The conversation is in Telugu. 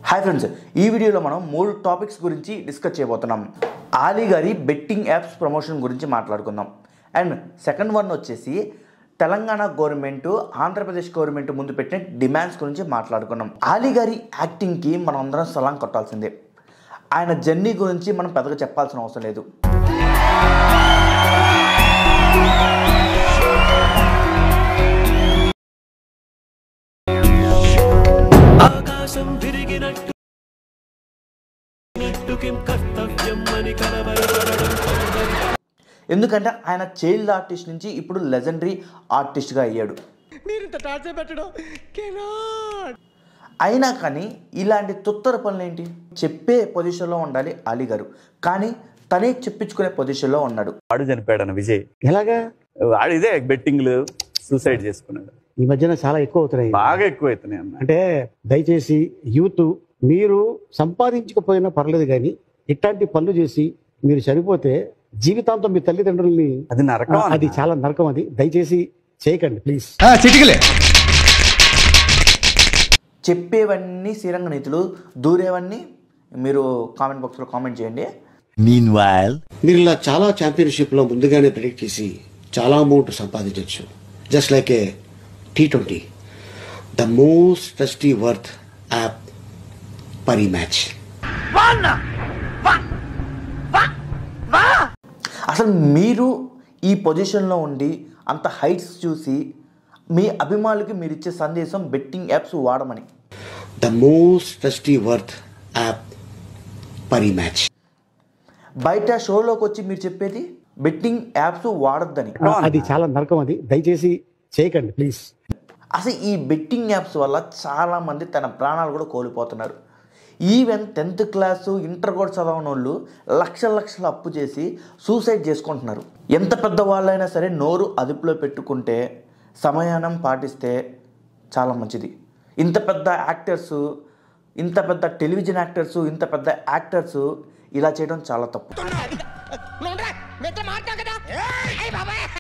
హాయ్ ఫ్రెండ్స్, ఈ వీడియోలో మనం 3 టాపిక్స్ గురించి డిస్కస్ చేయబోతున్నాం. ఆలీ గారి బెట్టింగ్ యాప్స్ ప్రమోషన్ గురించి మాట్లాడుకుందాం. అండ్ సెకండ్ వన్ వచ్చేసి తెలంగాణ గవర్నమెంట్ ఆంధ్రప్రదేశ్ గవర్నమెంట్ ముందు పెట్టిన డిమాండ్స్ గురించి మాట్లాడుకున్నాం. ఆలీ గారి యాక్టింగ్కి మనం అందరం సలాం కొట్టాల్సిందే. ఆయన జర్నీ గురించి మనం పెద్దగా చెప్పాల్సిన అవసరం లేదు. ఎందుకంటే ఆయన చైల్డ్ ఆర్టిస్ట్ నుంచి ఇప్పుడు లెజెండరీ ఆర్టిస్ట్గా అయ్యాడు. అయినా కానీ ఇలాంటి తుత్తర పనులు ఏంటి? చెప్పే పొజిషన్లో ఉండాలి ఆలీ గారు, కానీ తనే చెప్పించుకునే పొజిషన్లో ఉన్నాడు. వాడు చనిపోయాడు అన్న విజయ్. ఎలాగా? వాడు ఇదే బెట్టింగ్లు సూసైడ్ చేసుకున్నాడు. ఈ మధ్యన చాలా ఎక్కువ అవుతున్నాయి, బాగా ఎక్కువ అవుతున్నాయి అన్న. అంటే దయచేసి యూత్, మీరు సంపాదించకపోయినా పర్లేదు, కానీ ఇట్లాంటి పనులు చేసి మీరు చనిపోతే జీవితాంతం మీ తల్లిదండ్రుల్ని అది నరకం, అది చాలా నరకం. అది దయచేసి చేయకండి ప్లీజ్. చెప్పేవన్నీ శ్రీరంగ నీతులు, దూరేవన్నీ మీరు కామెంట్ బాక్స్లో కామెంట్ చేయండి. మీరు ఇలా చాలా ఛాంపియన్షిప్లో ముందుగానే ప్రిడిక్ట్ చేసి చాలా అమౌంట్ సంపాదించవచ్చు. Just like A T20, the most trustee worth app పరి మ్యాచ్. అసలు మీరు ఈ పొజిషన్లో ఉండి అంత హైట్స్ చూసి మీ అభిమానులకి మీరు ఇచ్చే సందేశం బెట్టింగ్ యాప్స్ వాడమని. The most trustee worth app పరి మ్యాచ్. బయట షోలోకి వచ్చి మీరు చెప్పేది బెట్టింగ్ యాప్స్ వాడొద్దని. అది చాలా నరకం. అది దయచేసి చేయకండి ప్లీజ్. అసలు ఈ బెట్టింగ్ యాప్స్ వల్ల చాలామంది తన ప్రాణాలు కూడా కోల్పోతున్నారు. ఈవెన్ 10th క్లాసు ఇంటర్ కూడా చదవని వాళ్ళు లక్షల అప్పు చేసి సూసైడ్ చేసుకుంటున్నారు. ఎంత పెద్ద వాళ్ళైనా సరే నోరు అదుపులో పెట్టుకుంటే, సమయానం పాటిస్తే చాలా మంచిది. ఇంత పెద్ద యాక్టర్సు, ఇంత పెద్ద టెలివిజన్ యాక్టర్సు, ఇంత పెద్ద యాక్టర్సు ఇలా చేయడం చాలా తప్పు.